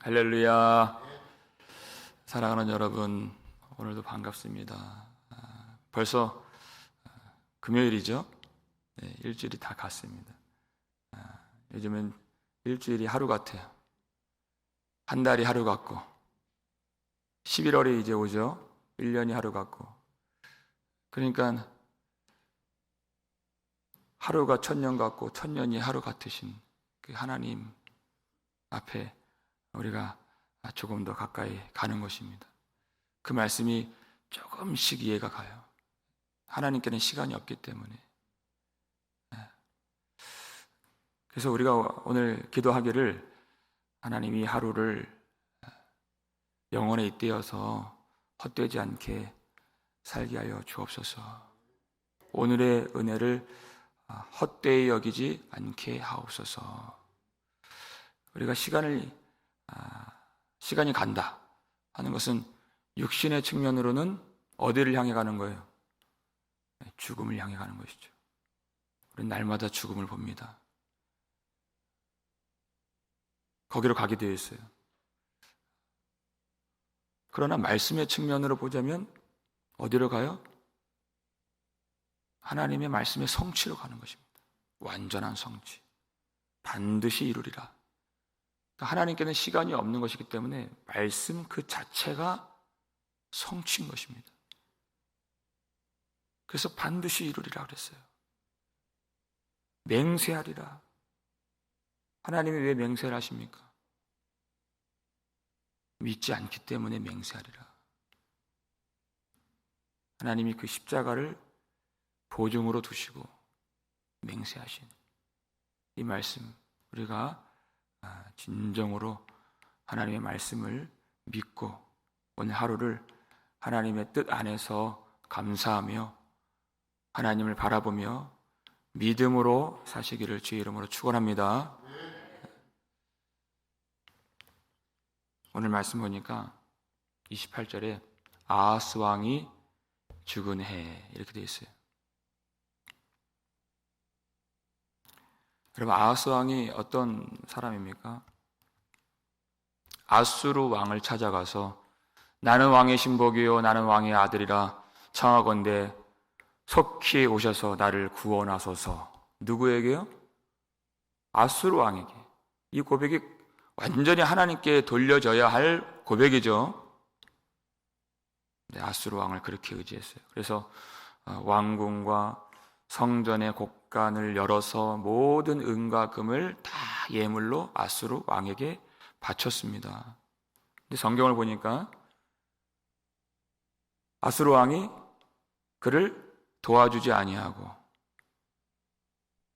할렐루야. 사랑하는 여러분, 오늘도 반갑습니다. 벌써 금요일이죠? 네, 일주일이 다 갔습니다. 요즘은 일주일이 하루 같아요. 한 달이 하루 같고, 11월이 이제 오죠? 1년이 하루 같고. 그러니까 하루가 천년 같고 천년이 하루 같으신 그 하나님 앞에 우리가 조금 더 가까이 가는 것입니다. 그 말씀이 조금씩 이해가 가요. 하나님께는 시간이 없기 때문에. 그래서 우리가 오늘 기도하기를 하나님이 하루를 영혼에 잇대어서 헛되지 않게 살게 하여 주옵소서. 오늘의 은혜를 헛되이 여기지 않게 하옵소서. 우리가 시간이 간다 하는 것은 육신의 측면으로는 어디를 향해 가는 거예요? 죽음을 향해 가는 것이죠. 우리는 날마다 죽음을 봅니다. 거기로 가게 되어 있어요. 그러나 말씀의 측면으로 보자면 어디로 가요? 하나님의 말씀의 성취로 가는 것입니다. 완전한 성취. 반드시 이루리라. 하나님께는 시간이 없는 것이기 때문에 말씀 그 자체가 성취인 것입니다. 그래서 반드시 이루리라 그랬어요. 맹세하리라. 하나님이 왜 맹세를 하십니까? 믿지 않기 때문에 맹세하리라. 하나님이 그 십자가를 보증으로 두시고 맹세하신 이 말씀, 우리가 진정으로 하나님의 말씀을 믿고 오늘 하루를 하나님의 뜻 안에서 감사하며 하나님을 바라보며 믿음으로 사시기를 주의 이름으로 축원합니다. 오늘 말씀 보니까 28절에 아하스 왕이 죽은 해 이렇게 되어 있어요. 여러분, 아하스 왕이 어떤 사람입니까? 아수르 왕을 찾아가서 나는 왕의 신복이요 나는 왕의 아들이라 청하건대 속히 오셔서 나를 구원하소서. 누구에게요? 아수르 왕에게. 이 고백이 완전히 하나님께 돌려져야 할 고백이죠. 네, 아수르 왕을 그렇게 의지했어요. 그래서 왕궁과 성전의 곡간을 열어서 모든 은과 금을 다 예물로 아수르 왕에게 바쳤습니다. 근데 성경을 보니까 아수르 왕이 그를 도와주지 아니하고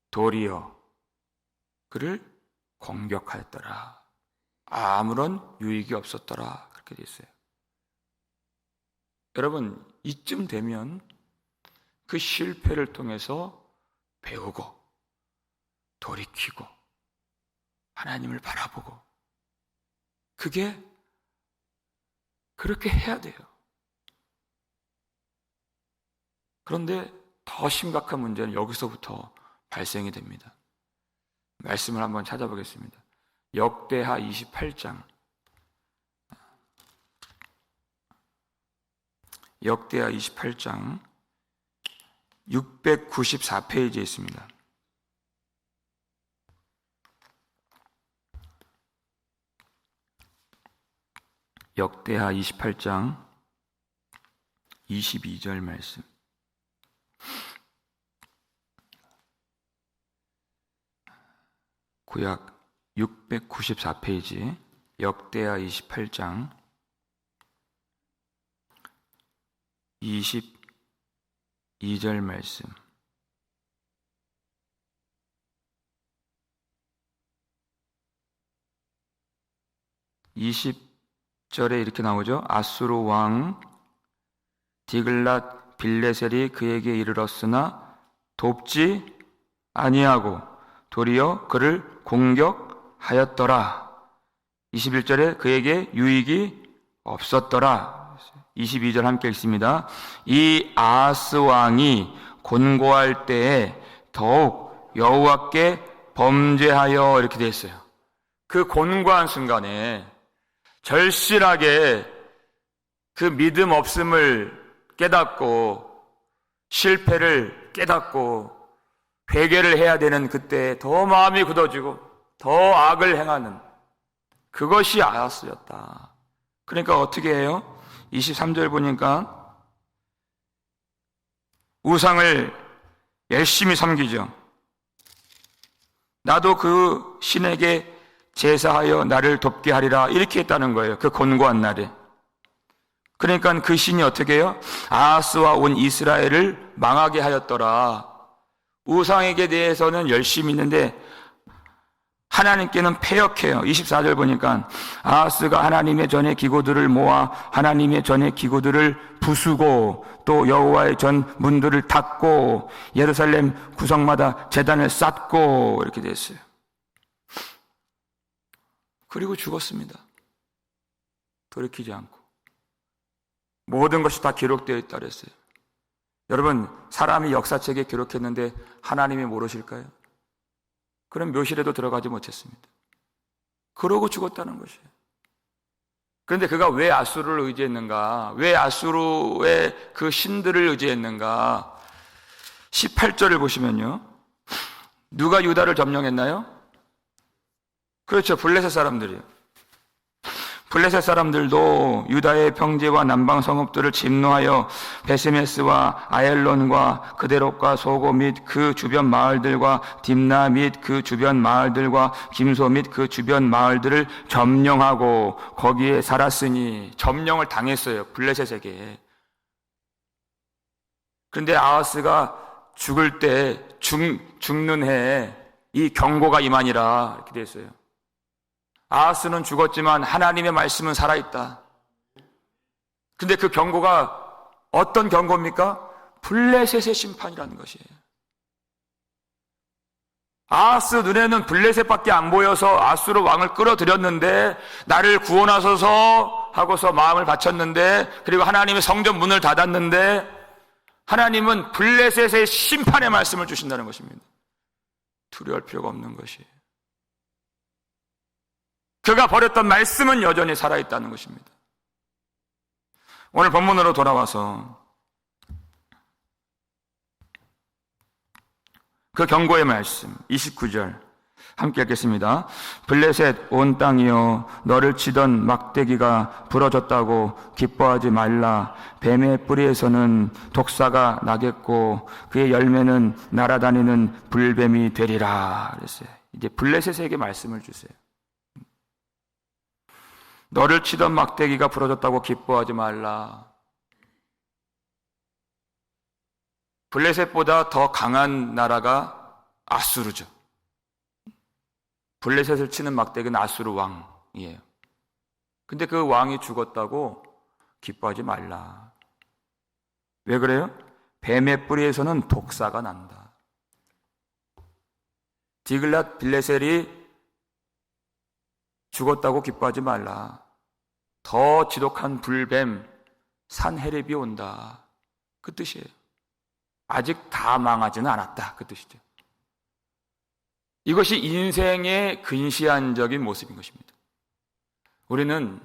도리어 그를 공격하였더라. 아무런 유익이 없었더라. 그렇게 돼 있어요. 여러분, 이쯤 되면 그 실패를 통해서 배우고 돌이키고 하나님을 바라보고 그게 그렇게 해야 돼요. 그런데 더 심각한 문제는 여기서부터 발생이 됩니다. 말씀을 한번 찾아보겠습니다. 역대하 28장. 역대하 28장 694페이지에 있습니다. 역대하 28장 22절 말씀. 구약 694페이지 역대하 28장 22절 말씀. 절에 이렇게 나오죠. 아수르 왕 디글랏 빌레셀이 그에게 이르렀으나 돕지 아니하고 도리어 그를 공격하였더라. 21절에 그에게 유익이 없었더라. 22절 함께 읽습니다. 이 아하스 왕이 곤고할 때에 더욱 여호와께 범죄하여 이렇게 되어 있어요. 그 곤고한 순간에 절실하게 그 믿음 없음을 깨닫고 실패를 깨닫고 회개를 해야 되는 그때 더 마음이 굳어지고 더 악을 행하는 그것이 아하스였다. 그러니까 어떻게 해요? 23절 보니까 우상을 열심히 섬기죠. 나도 그 신에게 제사하여 나를 돕게 하리라 이렇게 했다는 거예요. 그 곤고한 날에. 그러니까 그 신이 어떻게 해요? 아하스와 온 이스라엘을 망하게 하였더라. 우상에게 대해서는 열심히 있는데 하나님께는 패역해요. 24절 보니까 아하스가 하나님의 전의 기구들을 모아 하나님의 전의 기구들을 부수고 또 여호와의 전 문들을 닫고 예루살렘 구석마다 제단을 쌓고 이렇게 됐어요. 그리고 죽었습니다. 돌이키지 않고. 모든 것이 다 기록되어 있다 그랬어요. 여러분, 사람이 역사책에 기록했는데 하나님이 모르실까요? 그럼 묘실에도 들어가지 못했습니다. 그러고 죽었다는 것이에요. 그런데 그가 왜 아수르를 의지했는가? 왜 아수르의 그 신들을 의지했는가? 18절을 보시면요. 누가 유다를 점령했나요? 그렇죠. 블레셋 사람들이요. 블레셋 사람들도 유다의 평지와 남방 성읍들을 침노하여 베스메스와 아엘론과 그데롯과 소고 및 그 주변 마을들과 딥나 및 그 주변 마을들과 김소 및 그 주변 마을들을 점령하고 거기에 살았으니 점령을 당했어요. 블레셋에게. 그런데 아하스가 죽을 때 죽는 해에 이 경고가 임하니라 이렇게 되어 있어요. 아하스는 죽었지만 하나님의 말씀은 살아있다. 근데 그 경고가 어떤 경고입니까? 블레셋의 심판이라는 것이에요. 아하스 눈에는 블레셋밖에 안 보여서 아수르 왕을 끌어들였는데 나를 구원하소서 하고서 마음을 바쳤는데 그리고 하나님의 성전 문을 닫았는데 하나님은 블레셋의 심판의 말씀을 주신다는 것입니다. 두려워할 필요가 없는 것이에요. 그가 버렸던 말씀은 여전히 살아있다는 것입니다. 오늘 본문으로 돌아와서 그 경고의 말씀 29절 함께 읽겠습니다. 블레셋 온 땅이여 너를 치던 막대기가 부러졌다고 기뻐하지 말라. 뱀의 뿌리에서는 독사가 나겠고 그의 열매는 날아다니는 불뱀이 되리라 그랬어요. 이제 블레셋에게 말씀을 주세요. 너를 치던 막대기가 부러졌다고 기뻐하지 말라. 블레셋보다 더 강한 나라가 아수르죠. 블레셋을 치는 막대기는 아수르 왕이에요. 근데 그 왕이 죽었다고 기뻐하지 말라. 왜 그래요? 뱀의 뿌리에서는 독사가 난다. 디글랏 빌레셀이 죽었다고 기뻐하지 말라. 더 지독한 불뱀 산헤렙이 온다. 그 뜻이에요. 아직 다 망하지는 않았다. 그 뜻이죠. 이것이 인생의 근시안적인 모습인 것입니다. 우리는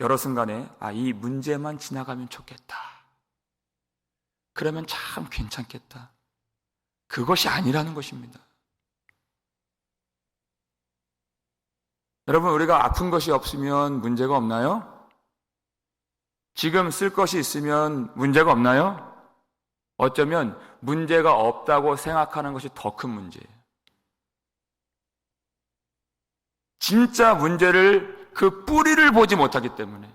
여러 순간에 이 문제만 지나가면 좋겠다. 그러면 참 괜찮겠다. 그것이 아니라는 것입니다. 여러분, 우리가 아픈 것이 없으면 문제가 없나요? 지금 쓸 것이 있으면 문제가 없나요? 어쩌면 문제가 없다고 생각하는 것이 더 큰 문제예요. 진짜 문제를 그 뿌리를 보지 못하기 때문에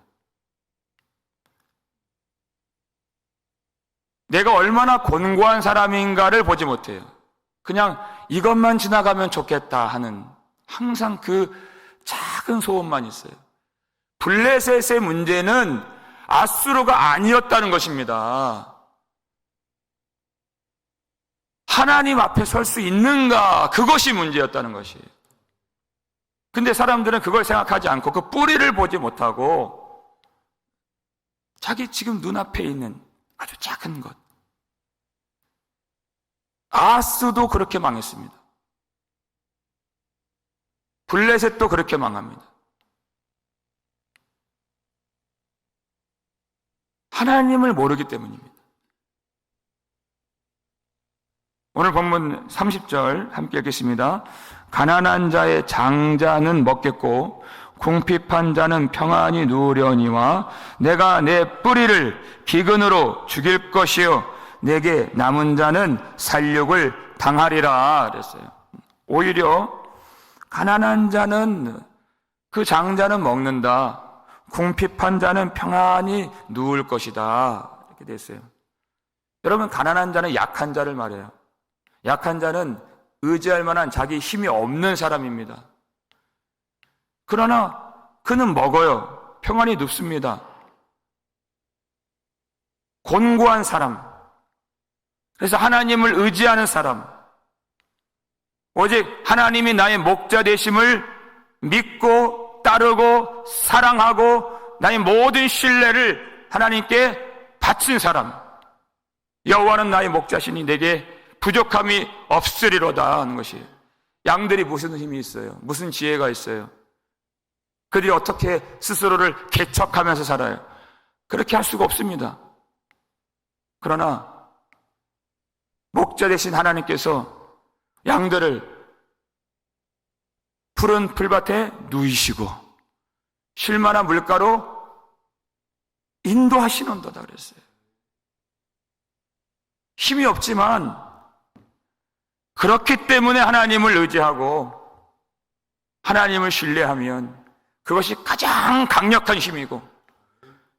내가 얼마나 곤고한 사람인가를 보지 못해요. 그냥 이것만 지나가면 좋겠다 하는 항상 그 작은 소원만 있어요. 블레셋의 문제는 아수르가 아니었다는 것입니다. 하나님 앞에 설 수 있는가? 그것이 문제였다는 것이에요. 근데 사람들은 그걸 생각하지 않고 그 뿌리를 보지 못하고 자기 지금 눈앞에 있는 아주 작은 것. 아하스도 그렇게 망했습니다. 블레셋도 그렇게 망합니다. 하나님을 모르기 때문입니다. 오늘 본문 30절 함께 읽겠습니다. 가난한 자의 장자는 먹겠고 궁핍한 자는 평안히 누우려니와 내가 내 뿌리를 기근으로 죽일 것이요 내게 남은 자는 살육을 당하리라 그랬어요. 오히려 가난한 자는 그 장자는 먹는다. 궁핍한 자는 평안히 누울 것이다. 이렇게 됐어요. 여러분, 가난한 자는 약한 자를 말해요. 약한 자는 의지할 만한 자기 힘이 없는 사람입니다. 그러나 그는 먹어요. 평안히 눕습니다. 곤고한 사람. 그래서 하나님을 의지하는 사람. 오직 하나님이 나의 목자 되심을 믿고 따르고 사랑하고 나의 모든 신뢰를 하나님께 바친 사람. 여호와는 나의 목자시니 내게 부족함이 없으리로다 하는 것이에요. 양들이 무슨 힘이 있어요? 무슨 지혜가 있어요? 그들이 어떻게 스스로를 개척하면서 살아요? 그렇게 할 수가 없습니다. 그러나 목자 되신 하나님께서 양들을 푸른 풀밭에 누이시고 쉴만한 물가로 인도하시는도다 그랬어요. 힘이 없지만 그렇기 때문에 하나님을 의지하고 하나님을 신뢰하면 그것이 가장 강력한 힘이고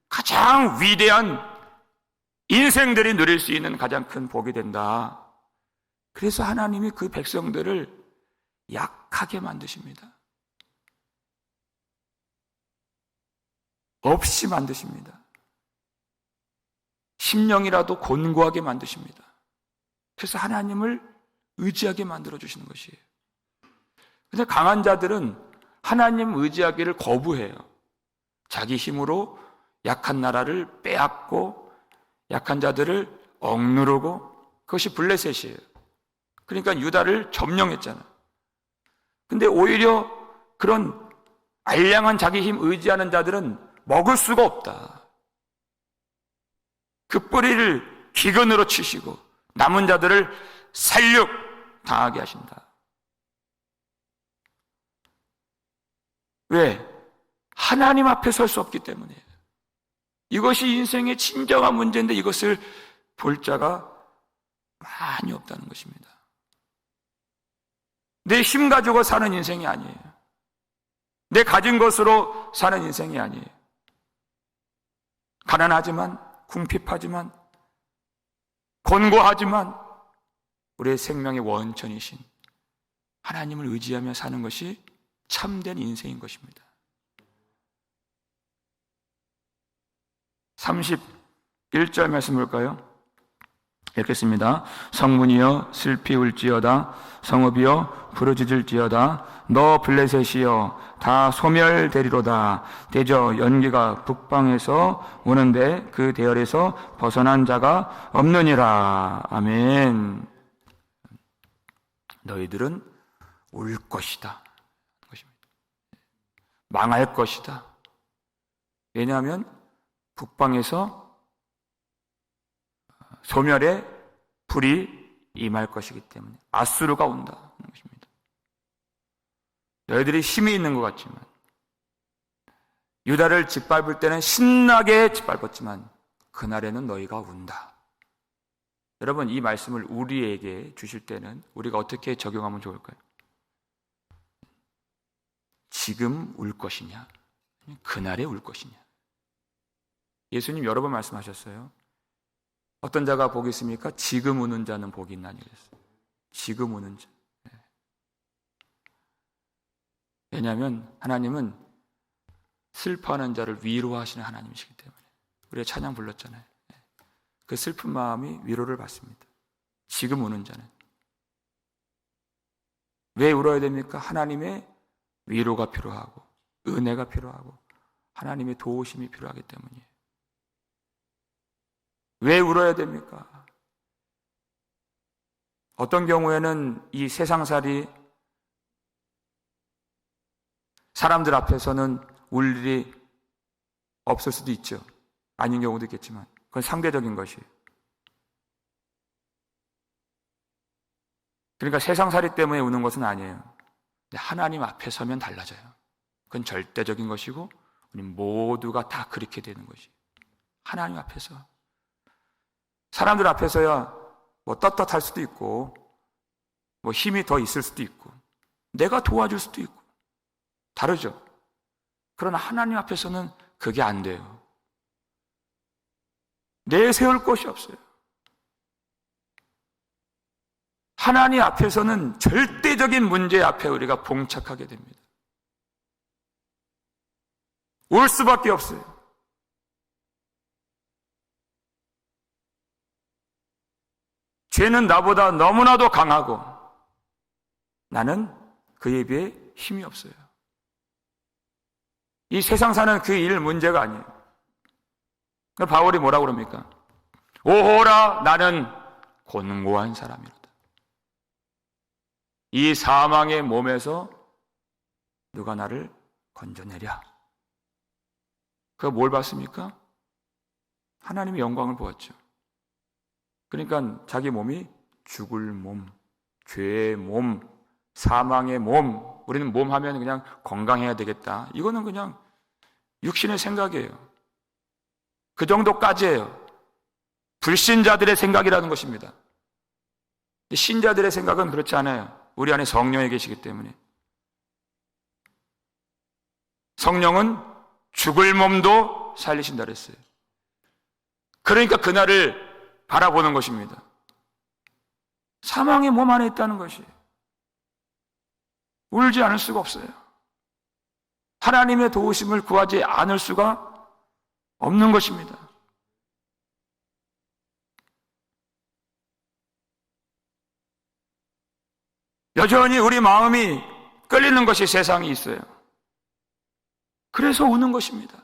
가장 위대한 인생들이 누릴 수 있는 가장 큰 복이 된다. 그래서 하나님이 그 백성들을 약하게 만드십니다. 없이 만드십니다. 심령이라도 곤고하게 만드십니다. 그래서 하나님을 의지하게 만들어주시는 것이에요. 그런데 강한 자들은 하나님 의지하기를 거부해요. 자기 힘으로 약한 나라를 빼앗고 약한 자들을 억누르고 그것이 블레셋이에요. 그러니까 유다를 점령했잖아요. 근데 오히려 그런 알량한 자기 힘 의지하는 자들은 먹을 수가 없다. 그 뿌리를 기근으로 치시고 남은 자들을 살육 당하게 하신다. 왜? 하나님 앞에 설 수 없기 때문이에요. 이것이 인생의 진정한 문제인데 이것을 볼 자가 많이 없다는 것입니다. 내 힘 가지고 사는 인생이 아니에요. 내 가진 것으로 사는 인생이 아니에요. 가난하지만, 궁핍하지만, 곤고하지만 우리의 생명의 원천이신 하나님을 의지하며 사는 것이 참된 인생인 것입니다. 31절 말씀 볼까요? 읽겠습니다. 성문이여 슬피 울지어다 성읍이여 부르짖을지어다 너 블레셋이여 다 소멸되리로다 대저 연기가 북방에서 오는데 그 대열에서 벗어난 자가 없느니라. 아멘. 너희들은 울 것이다. 망할 것이다. 왜냐하면 북방에서 소멸의 불이 임할 것이기 때문에 아수르가 온다는 것입니다. 너희들이 힘이 있는 것 같지만 유다를 짓밟을 때는 신나게 짓밟았지만 그날에는 너희가 운다. 여러분, 이 말씀을 우리에게 주실 때는 우리가 어떻게 적용하면 좋을까요? 지금 울 것이냐? 그날에 울 것이냐? 예수님 여러 번 말씀하셨어요. 어떤 자가 복이 있습니까? 지금 우는 자는 복이 있나니 그랬어요. 지금 우는 자. 왜냐하면 하나님은 슬퍼하는 자를 위로하시는 하나님이시기 때문에. 우리가 찬양 불렀잖아요. 그 슬픈 마음이 위로를 받습니다. 지금 우는 자는. 왜 울어야 됩니까? 하나님의 위로가 필요하고 은혜가 필요하고 하나님의 도우심이 필요하기 때문이에요. 왜 울어야 됩니까? 어떤 경우에는 이 세상살이 사람들 앞에서는 울 일이 없을 수도 있죠. 아닌 경우도 있겠지만 그건 상대적인 것이. 그러니까 세상살이 때문에 우는 것은 아니에요. 근데 하나님 앞에 서면 달라져요. 그건 절대적인 것이고 우리 모두가 다 그렇게 되는 것이. 하나님 앞에서. 사람들 앞에서야 뭐 떳떳할 수도 있고 뭐 힘이 더 있을 수도 있고 내가 도와줄 수도 있고 다르죠. 그러나 하나님 앞에서는 그게 안 돼요. 내세울 것이 없어요. 하나님 앞에서는 절대적인 문제 앞에 우리가 봉착하게 됩니다. 올 수밖에 없어요. 죄는 나보다 너무나도 강하고 나는 그에 비해 힘이 없어요. 이 세상 사는 그 일 문제가 아니에요. 바울이 뭐라고 그럽니까? 오호라 나는 곤고한 사람이로다. 이 사망의 몸에서 누가 나를 건져내랴. 그가 뭘 봤습니까? 하나님의 영광을 보았죠. 그러니까 자기 몸이 죽을 몸, 죄의 몸, 사망의 몸, 우리는 몸 하면 그냥 건강해야 되겠다. 이거는 그냥 육신의 생각이에요. 그 정도까지예요. 불신자들의 생각이라는 것입니다. 신자들의 생각은 그렇지 않아요. 우리 안에 성령이 계시기 때문에. 성령은 죽을 몸도 살리신다 그랬어요. 그러니까 그날을 바라보는 것입니다. 사망의 몸 안에 있다는 것이 울지 않을 수가 없어요. 하나님의 도우심을 구하지 않을 수가 없는 것입니다. 여전히 우리 마음이 끌리는 것이 세상이 있어요. 그래서 우는 것입니다.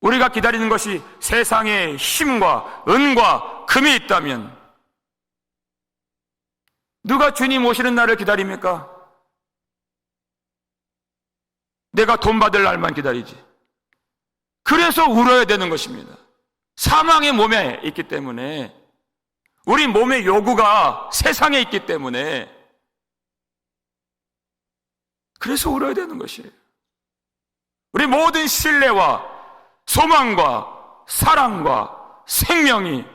우리가 기다리는 것이 세상의 힘과 은과 금이 있다면 누가 주님 오시는 날을 기다립니까? 내가 돈 받을 날만 기다리지. 그래서 울어야 되는 것입니다. 사망의 몸에 있기 때문에, 우리 몸의 요구가 세상에 있기 때문에 그래서 울어야 되는 것이에요. 우리 모든 신뢰와 소망과 사랑과 생명이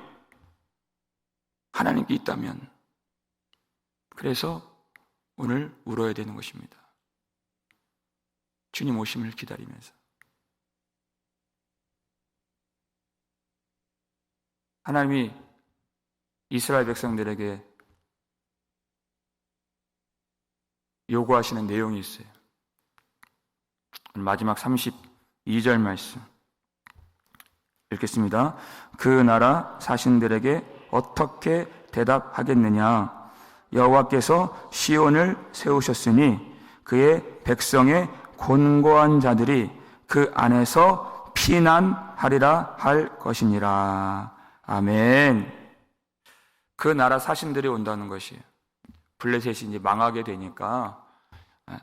하나님께 있다면 그래서 오늘 울어야 되는 것입니다. 주님 오심을 기다리면서. 하나님이 이스라엘 백성들에게 요구하시는 내용이 있어요. 마지막 32절 말씀 읽겠습니다. 그 나라 사신들에게 어떻게 대답하겠느냐? 여호와께서 시온을 세우셨으니 그의 백성의 곤고한 자들이 그 안에서 피난하리라 할 것이니라. 아멘. 그 나라 사신들이 온다는 것이에요. 블레셋이 이제 망하게 되니까,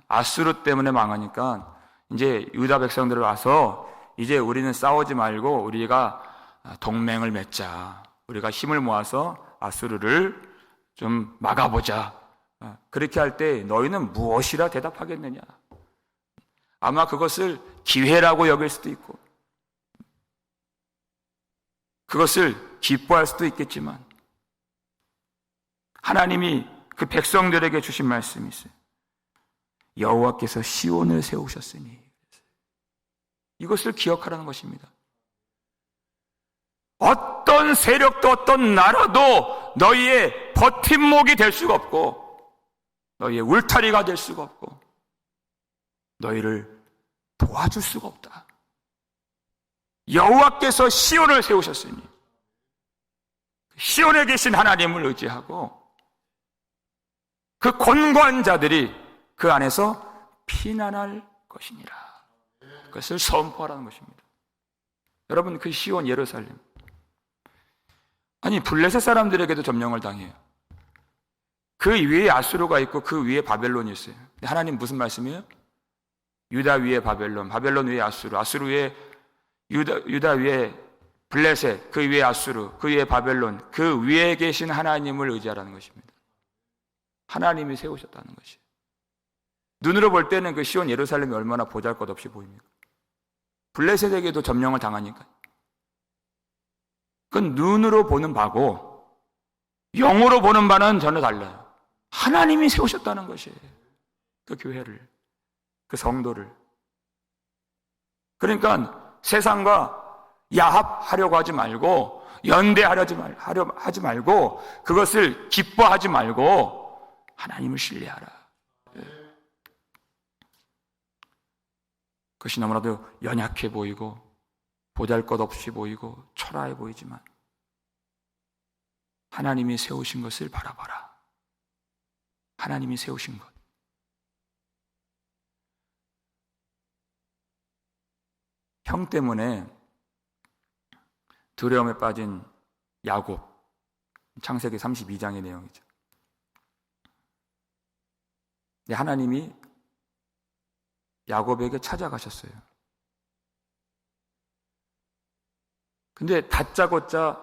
아수르 때문에 망하니까 이제 유다 백성들이 와서 이제 우리는 싸우지 말고 우리가 동맹을 맺자. 우리가 힘을 모아서 아수르를 좀 막아보자. 그렇게 할 때 너희는 무엇이라 대답하겠느냐? 아마 그것을 기회라고 여길 수도 있고 그것을 기뻐할 수도 있겠지만 하나님이 그 백성들에게 주신 말씀이 있어요. 여호와께서 시온을 세우셨으니. 이것을 기억하라는 것입니다. 어떤 세력도 어떤 나라도 너희의 버팀목이 될 수가 없고 너희의 울타리가 될 수가 없고 너희를 도와줄 수가 없다. 여호와께서 시온을 세우셨으니 시온에 계신 하나님을 의지하고 그 곤고한 자들이 그 안에서 피난할 것이니라. 그것을 선포하라는 것입니다. 여러분, 그 시온 예루살렘, 아니 블레셋 사람들에게도 점령을 당해요. 그 위에 아수르가 있고 그 위에 바벨론이 있어요. 하나님 무슨 말씀이에요? 유다 위에 바벨론, 바벨론 위에 아수르, 아수르 위에 유다 위에 블레셋, 그 위에 아수르, 그 위에 바벨론, 그 위에 계신 하나님을 의지하라는 것입니다. 하나님이 세우셨다는 것이에요. 눈으로 볼 때는 그 시온 예루살렘이 얼마나 보잘것없이 보입니까? 블레셋에게도 점령을 당하니까. 그건 눈으로 보는 바고 영으로 보는 바는 전혀 달라요. 하나님이 세우셨다는 것이에요. 그 교회를, 그 성도를. 그러니까 세상과 야합하려고 하지 말고, 연대하려 하지 말고, 그것을 기뻐하지 말고 하나님을 신뢰하라. 그것이 너무나도 연약해 보이고 보잘것없이 보이고 초라해 보이지만 하나님이 세우신 것을 바라봐라. 하나님이 세우신 것. 형 때문에 두려움에 빠진 야곱, 창세기 32장의 내용이죠. 하나님이 야곱에게 찾아가셨어요. 근데 다짜고짜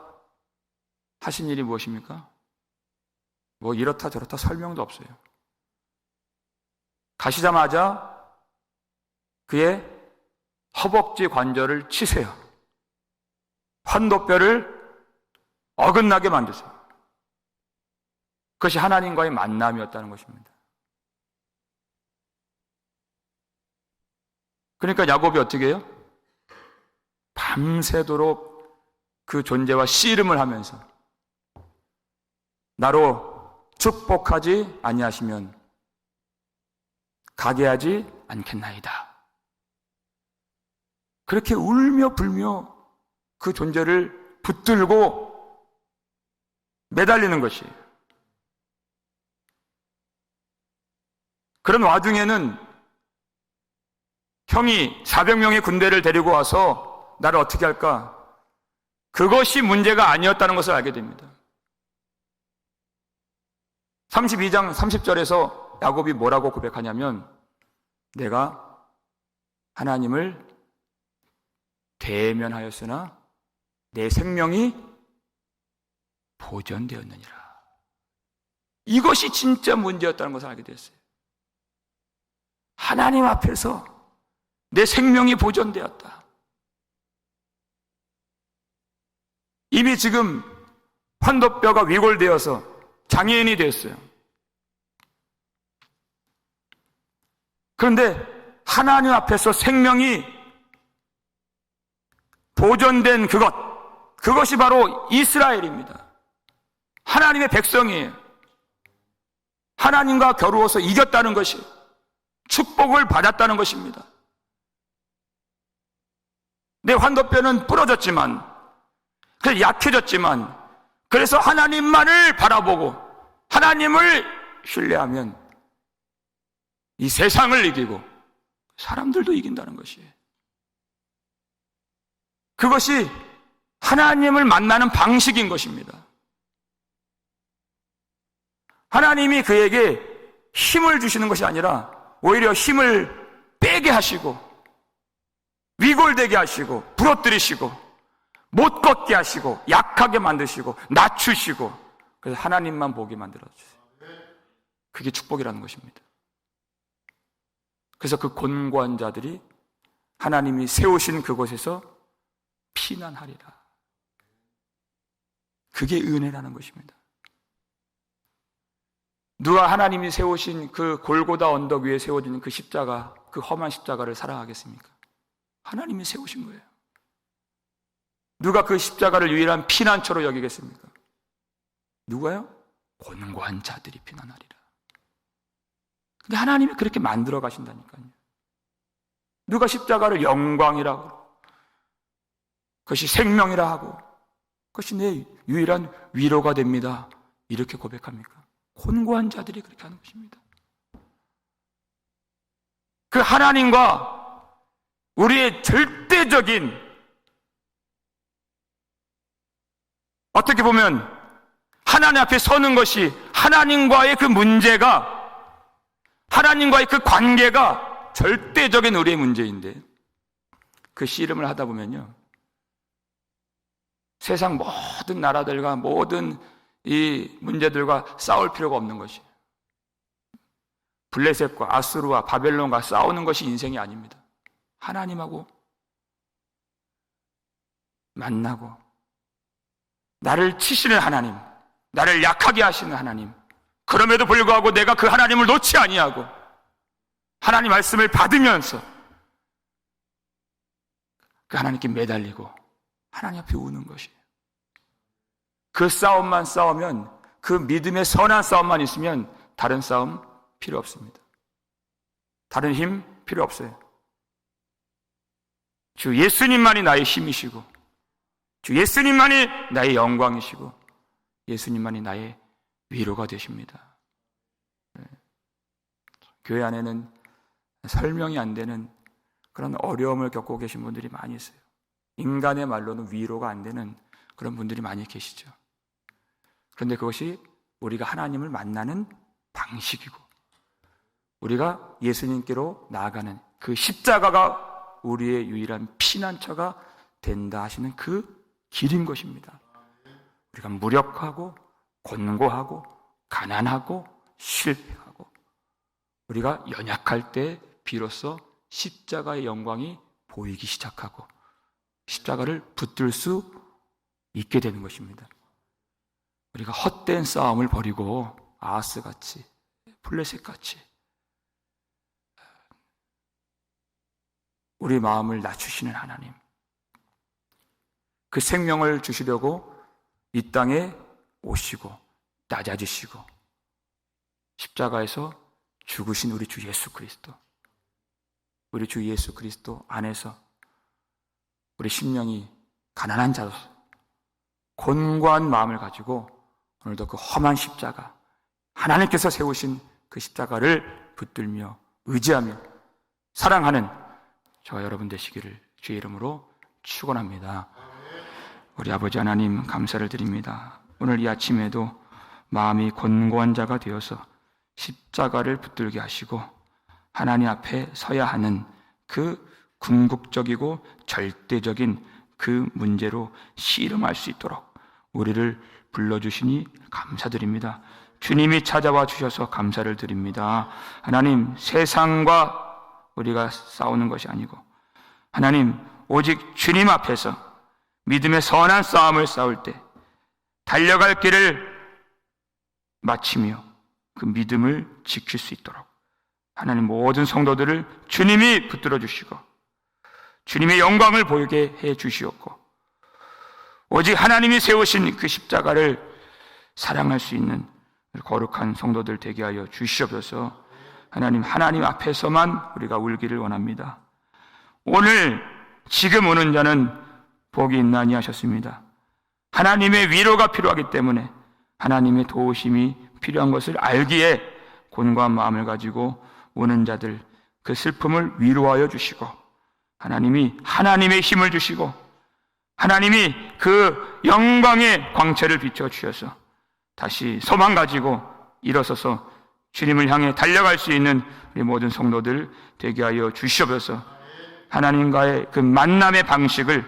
하신 일이 무엇입니까? 뭐 이렇다 저렇다 설명도 없어요. 가시자마자 그의 허벅지 관절을 치세요. 환도뼈를 어긋나게 만드세요. 그것이 하나님과의 만남이었다는 것입니다. 그러니까 야곱이 어떻게 해요? 밤새도록 그 존재와 씨름을 하면서 나로 축복하지 아니하시면 가게 하지 않겠나이다. 그렇게 울며 불며 그 존재를 붙들고 매달리는 것이에요. 그런 와중에는 형이 400명의 군대를 데리고 와서 나를 어떻게 할까? 그것이 문제가 아니었다는 것을 알게 됩니다. 32장 30절에서 야곱이 뭐라고 고백하냐면 내가 하나님을 대면하였으나 내 생명이 보존되었느니라. 이것이 진짜 문제였다는 것을 알게 됐어요. 하나님 앞에서 내 생명이 보존되었다. 이미 지금 환도뼈가 위골되어서 장애인이 됐어요. 그런데 하나님 앞에서 생명이 보존된 그것이 바로 이스라엘입니다. 하나님의 백성이에요. 하나님과 겨루어서 이겼다는 것이 축복을 받았다는 것입니다. 내 환도뼈는 부러졌지만, 그래서 약해졌지만, 그래서 하나님만을 바라보고 하나님을 신뢰하면 이 세상을 이기고 사람들도 이긴다는 것이에요. 그것이 하나님을 만나는 방식인 것입니다. 하나님이 그에게 힘을 주시는 것이 아니라 오히려 힘을 빼게 하시고 위골되게 하시고 부러뜨리시고 못 걷게 하시고 약하게 만드시고 낮추시고 그래서 하나님만 보게 만들어주세요. 그게 축복이라는 것입니다. 그래서 그 곤고한 자들이 하나님이 세우신 그곳에서 피난하리라. 그게 은혜라는 것입니다. 누가 하나님이 세우신 그 골고다 언덕 위에 세워진 그 십자가, 그 험한 십자가를 사랑하겠습니까? 하나님이 세우신 거예요. 누가 그 십자가를 유일한 피난처로 여기겠습니까? 누가요? 곤고한 자들이 피난하리라. 근데 하나님이 그렇게 만들어 가신다니까요. 누가 십자가를 영광이라고, 그것이 생명이라 하고, 그것이 내 유일한 위로가 됩니다, 이렇게 고백합니까? 곤고한 자들이 그렇게 하는 것입니다. 그 하나님과 우리의 절대적인, 어떻게 보면 하나님 앞에 서는 것이 하나님과의 그 문제가, 하나님과의 그 관계가 절대적인 우리의 문제인데 그 씨름을 하다 보면요, 세상 모든 나라들과 모든 이 문제들과 싸울 필요가 없는 것이에요. 블레셋과 아수르와 바벨론과 싸우는 것이 인생이 아닙니다. 하나님하고 만나고 나를 치시는 하나님, 나를 약하게 하시는 하나님, 그럼에도 불구하고 내가 그 하나님을 놓지 아니하고 하나님 말씀을 받으면서 그 하나님께 매달리고 하나님 앞에 우는 것이에요. 그 싸움만 싸우면, 그 믿음의 선한 싸움만 있으면 다른 싸움 필요 없습니다. 다른 힘 필요 없어요. 주 예수님만이 나의 힘이시고, 주 예수님만이 나의 영광이시고, 예수님만이 나의 위로가 되십니다. 교회 안에는 설명이 안 되는 그런 어려움을 겪고 계신 분들이 많이 있어요. 인간의 말로는 위로가 안 되는 그런 분들이 많이 계시죠. 그런데 그것이 우리가 하나님을 만나는 방식이고, 우리가 예수님께로 나아가는 그 십자가가 우리의 유일한 피난처가 된다 하시는 그 길인 것입니다. 우리가 무력하고 곤고하고 가난하고 실패하고 우리가 연약할 때 비로소 십자가의 영광이 보이기 시작하고 십자가를 붙들 수 있게 되는 것입니다. 우리가 헛된 싸움을 벌이고 아하스같이 블레셋같이 우리 마음을 낮추시는 하나님, 그 생명을 주시려고 이 땅에 오시고 낮아지시고 십자가에서 죽으신 우리 주 예수 그리스도, 우리 주 예수 그리스도 안에서 우리 심령이 가난한 자로서 곤고한 마음을 가지고 오늘도 그 험한 십자가, 하나님께서 세우신 그 십자가를 붙들며 의지하며 사랑하는 저와 여러분 되시기를 주의 이름으로 축원합니다. 우리 아버지 하나님 감사를 드립니다. 오늘 이 아침에도 마음이 곤고한 자가 되어서 십자가를 붙들게 하시고 하나님 앞에 서야 하는 그 궁극적이고 절대적인 그 문제로 씨름할 수 있도록 우리를 불러주시니 감사드립니다. 주님이 찾아와 주셔서 감사를 드립니다. 하나님, 세상과 우리가 싸우는 것이 아니고 하나님, 오직 주님 앞에서 믿음의 선한 싸움을 싸울 때 달려갈 길을 마치며 그 믿음을 지킬 수 있도록 하나님 모든 성도들을 주님이 붙들어 주시고 주님의 영광을 보이게 해 주시옵고 오직 하나님이 세우신 그 십자가를 사랑할 수 있는 거룩한 성도들 되게 하여 주시옵소서. 하나님 앞에서만 우리가 울기를 원합니다. 오늘 지금 우는 자는 복이 있나니 하셨습니다. 하나님의 위로가 필요하기 때문에 하나님의 도우심이 필요한 것을 알기에 곤고한 마음을 가지고 우는 자들 그 슬픔을 위로하여 주시고 하나님이 하나님의 힘을 주시고 하나님이 그 영광의 광채를 비춰 주셔서 다시 소망 가지고 일어서서 주님을 향해 달려갈 수 있는 우리 모든 성도들 되게 하여 주시옵소서. 하나님과의 그 만남의 방식을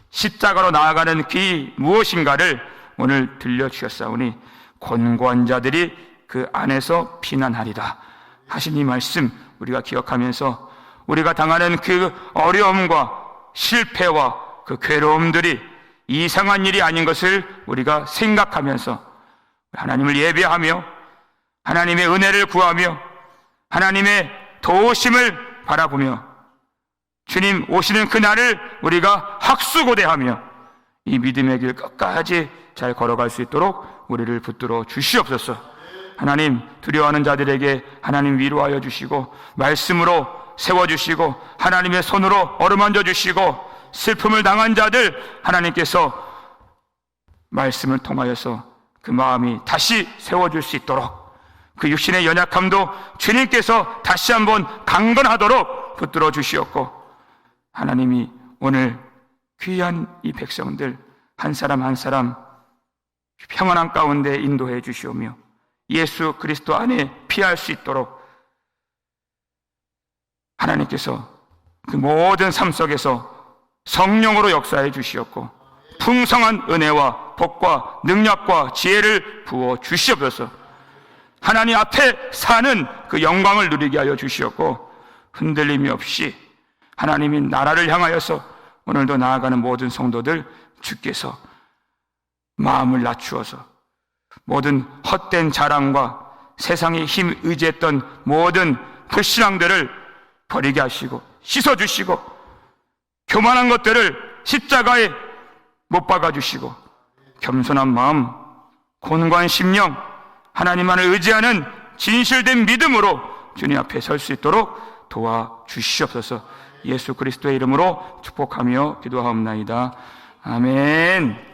십자가로 나아가는 길이 무엇인가를 오늘 들려주셨사오니 곤고한 자들이 그 안에서 피난하리라 하신 이 말씀 우리가 기억하면서 우리가 당하는 그 어려움과 실패와 그 괴로움들이 이상한 일이 아닌 것을 우리가 생각하면서 하나님을 예배하며 하나님의 은혜를 구하며 하나님의 도우심을 바라보며 주님 오시는 그날을 우리가 학수고대하며 이 믿음의 길 끝까지 잘 걸어갈 수 있도록 우리를 붙들어 주시옵소서. 하나님, 두려워하는 자들에게 하나님 위로하여 주시고 말씀으로 세워주시고 하나님의 손으로 어루만져 주시고 슬픔을 당한 자들 하나님께서 말씀을 통하여서 그 마음이 다시 세워줄 수 있도록 그 육신의 연약함도 주님께서 다시 한번 강건하도록 붙들어 주시옵고 하나님이 오늘 귀한 이 백성들 한 사람 한 사람 평안한 가운데 인도해 주시오며 예수 그리스도 안에 피할 수 있도록 하나님께서 그 모든 삶 속에서 성령으로 역사해 주시옵고 풍성한 은혜와 복과 능력과 지혜를 부어 주시옵소서. 하나님 앞에 사는 그 영광을 누리게 하여 주시옵고, 흔들림이 없이 하나님이 나라를 향하여서 오늘도 나아가는 모든 성도들 주께서 마음을 낮추어서 모든 헛된 자랑과 세상의 힘 의지했던 모든 그 신앙들을 버리게 하시고 씻어주시고, 교만한 것들을 십자가에 못 박아주시고, 겸손한 마음, 곤고한 심령, 하나님만을 의지하는 진실된 믿음으로 주님 앞에 설 수 있도록 도와주시옵소서. 예수 그리스도의 이름으로 축복하며 기도하옵나이다. 아멘.